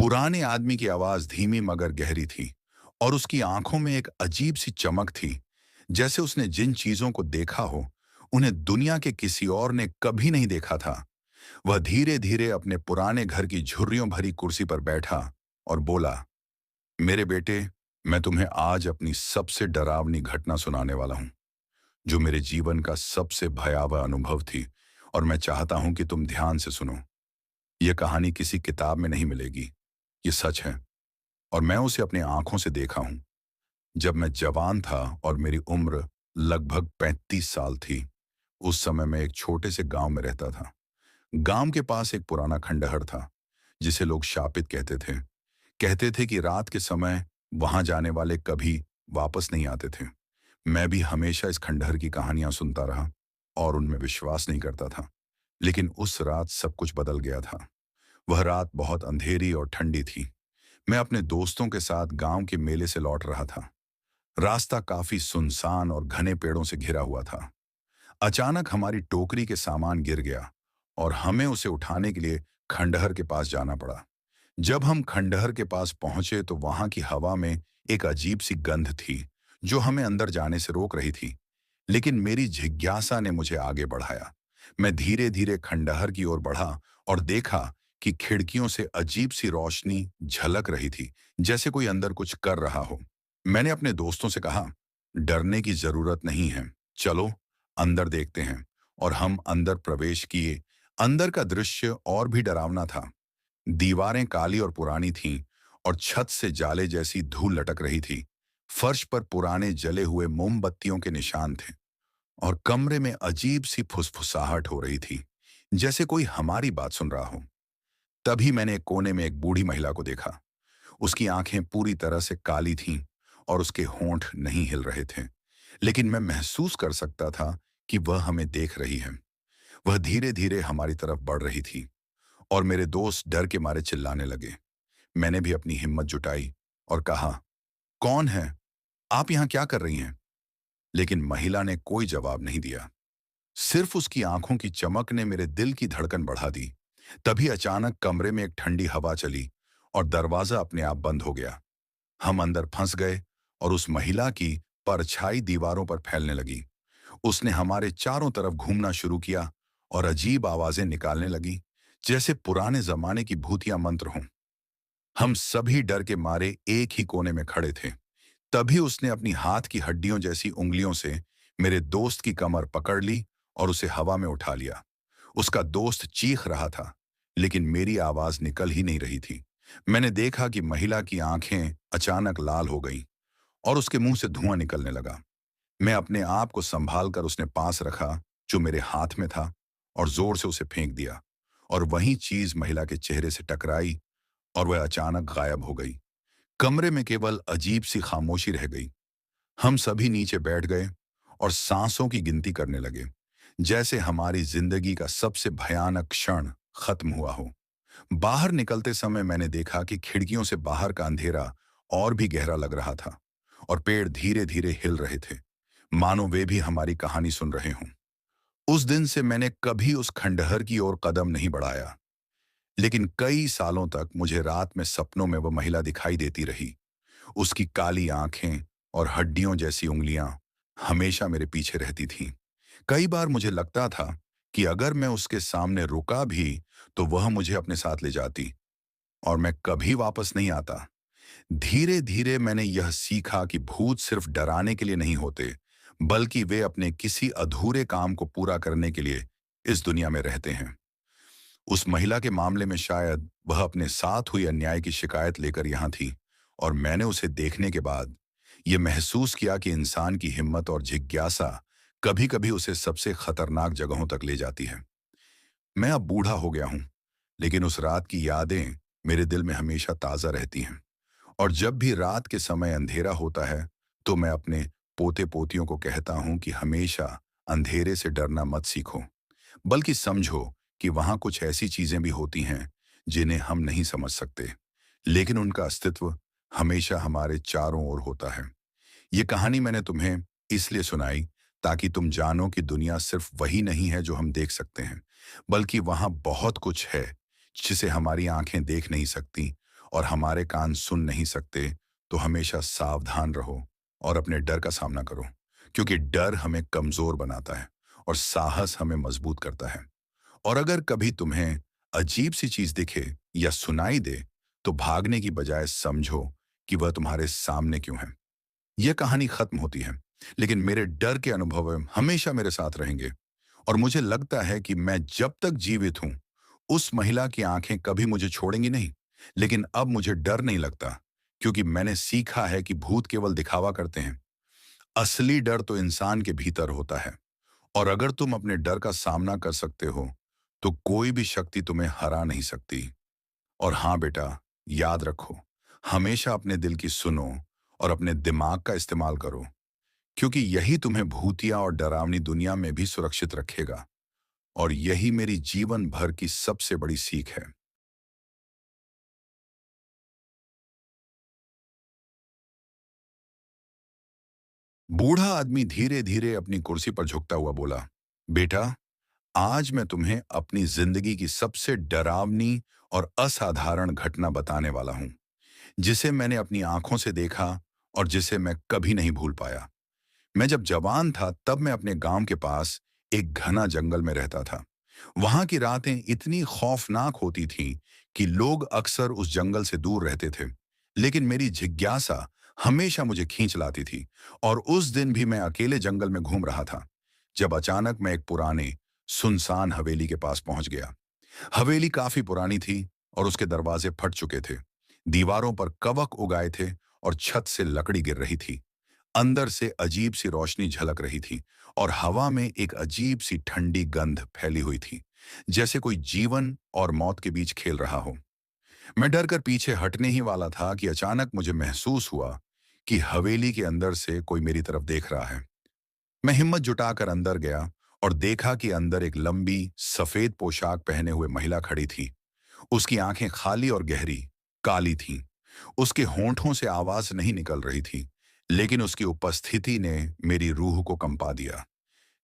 पुराने आदमी की आवाज धीमी मगर गहरी थी और उसकी आंखों में एक अजीब सी चमक थी, जैसे उसने जिन चीजों को देखा हो उन्हें दुनिया के किसी और ने कभी नहीं देखा था। वह धीरे धीरे अपने पुराने घर की झुर्रियों भरी कुर्सी पर बैठा और बोला, मेरे बेटे, मैं तुम्हें आज अपनी सबसे डरावनी घटना सुनाने वाला हूं, जो मेरे जीवन का सबसे भयावह अनुभव थी। और मैं चाहता हूं कि तुम ध्यान से सुनो। यह कहानी किसी किताब में नहीं मिलेगी, ये सच है और मैं उसे अपनी आंखों से देखा हूं। जब मैं जवान था और मेरी उम्र लगभग 35 साल थी, उस समय मैं एक छोटे से गांव में रहता था। गांव के पास एक पुराना खंडहर था, जिसे लोग शापित कहते थे। कहते थे कि रात के समय वहां जाने वाले कभी वापस नहीं आते थे। मैं भी हमेशा इस खंडहर की कहानियां सुनता रहा और उनमें विश्वास नहीं करता था। लेकिन उस रात सब कुछ बदल गया था। वह रात बहुत अंधेरी और ठंडी थी। मैं अपने दोस्तों के साथ गांव के मेले से लौट रहा था। रास्ता काफी सुनसान और घने पेड़ों से घिरा हुआ था। अचानक हमारी टोकरी के सामान गिर गया और हमें उसे उठाने के लिए खंडहर के पास जाना पड़ा। जब हम खंडहर के पास पहुंचे तो वहां की हवा में एक अजीब सी गंध थी, जो हमें अंदर जाने से रोक रही थी। लेकिन मेरी जिज्ञासा ने मुझे आगे बढ़ाया। मैं धीरे धीरे खंडहर की ओर बढ़ा और देखा कि खिड़कियों से अजीब सी रोशनी झलक रही थी, जैसे कोई अंदर कुछ कर रहा हो। मैंने अपने दोस्तों से कहा, डरने की जरूरत नहीं है, चलो अंदर देखते हैं। और हम अंदर प्रवेश किए। अंदर का दृश्य और भी डरावना था। दीवारें काली और पुरानी थीं और छत से जाले जैसी धूल लटक रही थी। फर्श पर पुराने जले हुए मोमबत्तियों के निशान थे और कमरे में अजीब सी फुसफुसाहट हो रही थी, जैसे कोई हमारी बात सुन रहा हो। तभी मैंने एक कोने में एक बूढ़ी महिला को देखा। उसकी आंखें पूरी तरह से काली थीं और उसके होंठ नहीं हिल रहे थे, लेकिन मैं महसूस कर सकता था कि वह हमें देख रही है। वह धीरे धीरे हमारी तरफ बढ़ रही थी और मेरे दोस्त डर के मारे चिल्लाने लगे। मैंने भी अपनी हिम्मत जुटाई और कहा, कौन है? आप यहाँ क्या कर रही हैं? लेकिन महिला ने कोई जवाब नहीं दिया। सिर्फ उसकी आंखों की चमक ने मेरे दिल की धड़कन बढ़ा दी। तभी अचानक कमरे में एक ठंडी हवा चली और दरवाजा अपने आप बंद हो गया। हम अंदर फंस गए और उस महिला की परछाई दीवारों पर फैलने लगी। उसने हमारे चारों तरफ घूमना शुरू किया और अजीब आवाजें निकालने लगी, जैसे पुराने जमाने की भूतिया मंत्र हों। हम सभी डर के मारे एक ही कोने में खड़े थे। तभी उसने अपनी हाथ की हड्डियों जैसी उंगलियों से मेरे दोस्त की कमर पकड़ ली और उसे हवा में उठा लिया। उसका दोस्त चीख रहा था, लेकिन मेरी आवाज निकल ही नहीं रही थी। मैंने देखा कि महिला की आंखें अचानक लाल हो गईं और उसके मुंह से धुआं निकलने लगा। मैं अपने आप को संभाल कर उसने पास रखा जो मेरे हाथ में था और जोर से उसे फेंक दिया। और वही चीज महिला के चेहरे से टकराई और वह अचानक गायब हो गई। कमरे में केवल अजीब सी खामोशी रह गई। हम सभी नीचे बैठ गए और सांसों की गिनती करने लगे, जैसे हमारी जिंदगी का सबसे भयानक क्षण खत्म हुआ हो। बाहर निकलते समय मैंने देखा कि खिड़कियों से बाहर का अंधेरा और भी गहरा लग रहा था और पेड़ धीरे धीरे हिल रहे थे, मानो वे भी हमारी कहानी सुन रहे हों। उस दिन से मैंने कभी उस खंडहर की ओर कदम नहीं बढ़ाया, लेकिन कई सालों तक मुझे रात में सपनों में वह महिला दिखाई देती रही। उसकी काली आंखें और हड्डियों जैसी उंगलियां हमेशा मेरे पीछे रहती थीं। कई बार मुझे लगता था कि अगर मैं उसके सामने रुका भी तो वह मुझे अपने साथ ले जाती और मैं कभी वापस नहीं आता। धीरे धीरे मैंने यह सीखा कि भूत सिर्फ डराने के लिए नहीं होते, बल्कि वे अपने किसी अधूरे काम को पूरा करने के लिए इस दुनिया में रहते हैं। उस महिला के मामले में शायद वह अपने साथ हुई अन्याय की शिकायत लेकर यहाँ थी और मैंने उसे देखने के बाद ये महसूस किया कि इंसान की हिम्मत और जिज्ञासा कभी कभी उसे सबसे खतरनाक जगहों तक ले जाती है। मैं अब बूढ़ा हो गया हूँ, लेकिन उस रात की यादें मेरे दिल में हमेशा ताज़ा रहती हैं। और जब भी रात के समय अंधेरा होता है तो मैं अपने पोते पोतियों को कहता हूँ कि हमेशा अंधेरे से डरना मत सीखो, बल्कि समझो कि वहाँ कुछ ऐसी चीजें भी होती हैं जिन्हें हम नहीं समझ सकते, लेकिन उनका अस्तित्व हमेशा हमारे चारों ओर होता है। ये कहानी मैंने तुम्हें इसलिए सुनाई ताकि तुम जानो कि दुनिया सिर्फ वही नहीं है जो हम देख सकते हैं, बल्कि वहाँ बहुत कुछ है जिसे हमारी आंखें देख नहीं सकती और हमारे कान सुन नहीं सकते, तो हमेशा सावधान रहो और अपने डर का सामना करो, क्योंकि डर हमें कमजोर बनाता है और साहस हमें मजबूत करता है। और अगर कभी तुम्हें अजीब सी चीज दिखे या सुनाई दे, तो भागने की बजाय समझो कि वह तुम्हारे सामने क्यों है। यह कहानी खत्म होती है, लेकिन मेरे डर के अनुभव हमेशा मेरे साथ रहेंगे। और मुझे लगता है कि मैं जब तक जीवित हूं, उस महिला की आंखें कभी मुझे छोड़ेंगी नहीं। लेकिन अब मुझे डर नहीं लगता, क्योंकि मैंने सीखा है कि भूत केवल दिखावा करते हैं। असली डर तो इंसान के भीतर होता है। और अगर तुम अपने डर का सामना कर सकते हो, तो कोई भी शक्ति तुम्हें हरा नहीं सकती। और हाँ बेटा, याद रखो, हमेशा अपने दिल की सुनो और अपने दिमाग का इस्तेमाल करो, क्योंकि यही तुम्हें भूतिया और डरावनी दुनिया में भी सुरक्षित रखेगा। और यही मेरी जीवन भर की सबसे बड़ी सीख है। बूढ़ा आदमी धीरे धीरे अपनी कुर्सी पर झुकता हुआ बोला, बेटा, आज मैं तुम्हें अपनी जिंदगी की सबसे डरावनी और असाधारण घटना बताने वाला हूं, जिसे मैंने अपनी आंखों से देखा और जिसे मैं कभी नहीं भूल पाया। मैं जब जवान था, तब मैं अपने गांव के पास एक घना जंगल में रहता था। वहां की रातें इतनी खौफनाक होती थीं कि लोग अक्सर उस जंगल से दूर रहते थे। लेकिन मेरी जिज्ञासा हमेशा मुझे खींच लाती थी, और उस दिन भी मैं अकेले जंगल में घूम रहा था, जब अचानक मैं एक पुराने सुनसान हवेली के पास पहुंच गया। हवेली काफी पुरानी थी और उसके दरवाजे फट चुके थे। दीवारों पर कवक उगाए थे और छत से लकड़ी गिर रही थी। अंदर से अजीब सी रोशनी झलक रही थी और हवा में एक अजीब सी ठंडी गंध फैली हुई थी, जैसे कोई जीवन और मौत के बीच खेल रहा हो। मैं डर कर पीछे हटने ही वाला था कि अचानक मुझे महसूस हुआ कि हवेली के अंदर से कोई मेरी तरफ देख रहा है। मैं हिम्मत जुटाकर अंदर गया और देखा कि अंदर एक लंबी सफेद पोशाक पहने हुए महिला खड़ी थी। उसकी आंखें खाली और गहरी काली थीं। उसके होंठों से आवाज नहीं निकल रही थी, लेकिन उसकी उपस्थिति ने मेरी रूह को कंपा दिया,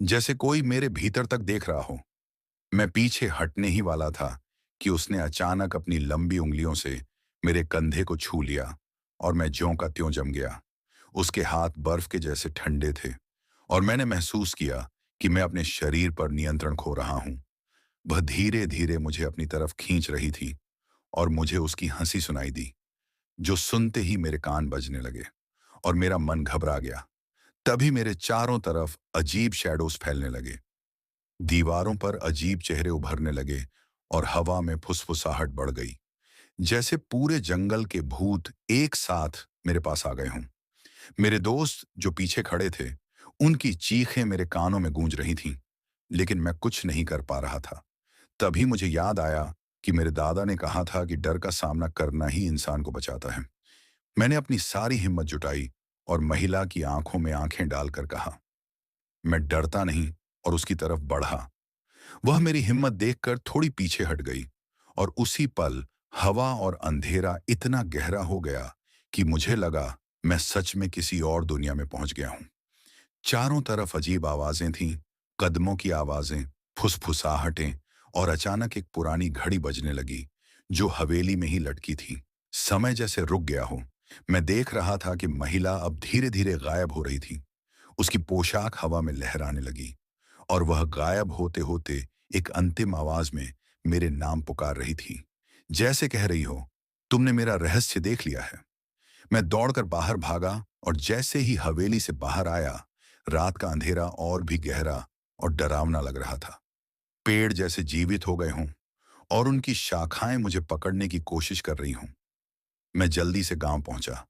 जैसे कोई मेरे भीतर तक देख रहा हो। मैं पीछे हटने ही वाला था कि उसने अचानक अपनी लंबी उंगलियों से मेरे कंधे को छू लिया और मैं ज्यों का त्यों जम गया। उसके हाथ बर्फ के जैसे ठंडे थे और मैंने महसूस किया कि मैं अपने शरीर पर नियंत्रण खो रहा हूं। वह धीरे धीरे मुझे अपनी तरफ खींच रही थी और मुझे उसकी हंसी सुनाई दी, जो सुनते ही मेरे कान बजने लगे और मेरा मन घबरा गया। तभी मेरे चारों तरफ अजीब शैडोज फैलने लगे। दीवारों पर अजीब चेहरे उभरने लगे और हवा में फुसफुसाहट बढ़ गई, जैसे पूरे जंगल के भूत एक साथ मेरे पास आ गए हों। मेरे दोस्त जो पीछे खड़े थे, उनकी चीखें मेरे कानों में गूंज रही थीं, लेकिन मैं कुछ नहीं कर पा रहा था। तभी मुझे याद आया कि मेरे दादा ने कहा था कि डर का सामना करना ही इंसान को बचाता है। मैंने अपनी सारी हिम्मत जुटाई और महिला की आंखों में आंखें डालकर कहा, मैं डरता नहीं, और उसकी तरफ बढ़ा। वह मेरी हिम्मत देखकर थोड़ी पीछे हट गई और उसी पल हवा और अंधेरा इतना गहरा हो गया कि मुझे लगा मैं सच में किसी और दुनिया में पहुंच गया हूं। चारों तरफ अजीब आवाजें थीं, कदमों की आवाजें, फुसफुसाहटें, और अचानक एक पुरानी घड़ी बजने लगी, जो हवेली में ही लटकी थी। समय जैसे रुक गया हो। मैं देख रहा था कि महिला अब धीरे धीरे गायब हो रही थी। उसकी पोशाक हवा में लहराने लगी और वह गायब होते होते एक अंतिम आवाज में मेरे नाम पुकार रही थी, जैसे कह रही हो, तुमने मेरा रहस्य देख लिया है। मैं दौड़कर बाहर भागा और जैसे ही हवेली से बाहर आया, रात का अंधेरा और भी गहरा और डरावना लग रहा था। पेड़ जैसे जीवित हो गए हों और उनकी शाखाएं मुझे पकड़ने की कोशिश कर रही हों। मैं जल्दी से गांव पहुंचा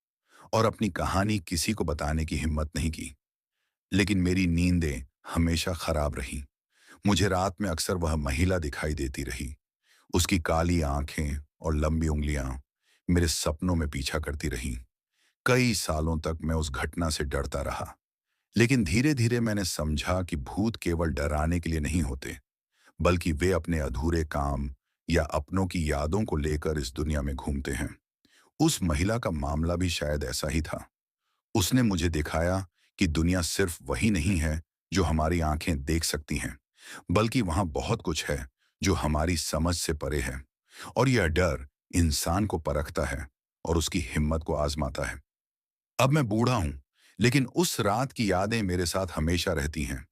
और अपनी कहानी किसी को बताने की हिम्मत नहीं की। लेकिन मेरी नींदें हमेशा खराब रहीं। मुझे रात में अक्सर वह महिला दिखाई देती रही। उसकी काली आंखें और लंबी उंगलियां मेरे सपनों में पीछा करती रहीं। कई सालों तक मैं उस घटना से डरता रहा, लेकिन धीरे धीरे मैंने समझा कि भूत केवल डराने के लिए नहीं होते, बल्कि वे अपने अधूरे काम या अपनों की यादों को लेकर इस दुनिया में घूमते हैं। उस महिला का मामला भी शायद ऐसा ही था। उसने मुझे दिखाया कि दुनिया सिर्फ वही नहीं है जो हमारी आंखें देख सकती हैं, बल्कि वहां बहुत कुछ है जो हमारी समझ से परे है। और यह डर इंसान को परखता है और उसकी हिम्मत को आजमाता है। अब मैं बूढ़ा हूं, लेकिन उस रात की यादें मेरे साथ हमेशा रहती हैं।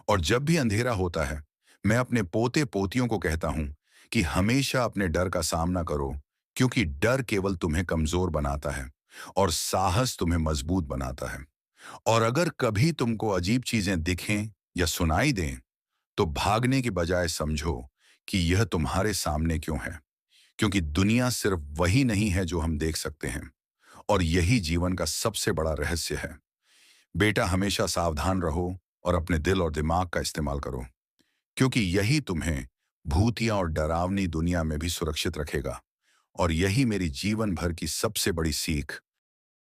और जब भी अंधेरा होता है, मैं अपने पोते पोतियों को कहता हूं कि हमेशा अपने डर का सामना करो, क्योंकि डर केवल तुम्हें कमजोर बनाता है और साहस तुम्हें मजबूत बनाता है। और अगर कभी तुमको अजीब चीजें दिखें या सुनाई दें, तो भागने की बजाय समझो कि यह तुम्हारे सामने क्यों है, क्योंकि दुनिया सिर्फ वही नहीं है जो हम देख सकते हैं। और यही जीवन का सबसे बड़ा रहस्य है। बेटा, हमेशा सावधान रहो और अपने दिल और दिमाग का इस्तेमाल करो, क्योंकि यही तुम्हें भूतिया और डरावनी दुनिया में भी सुरक्षित रखेगा। और यही मेरी जीवन भर की सबसे बड़ी सीख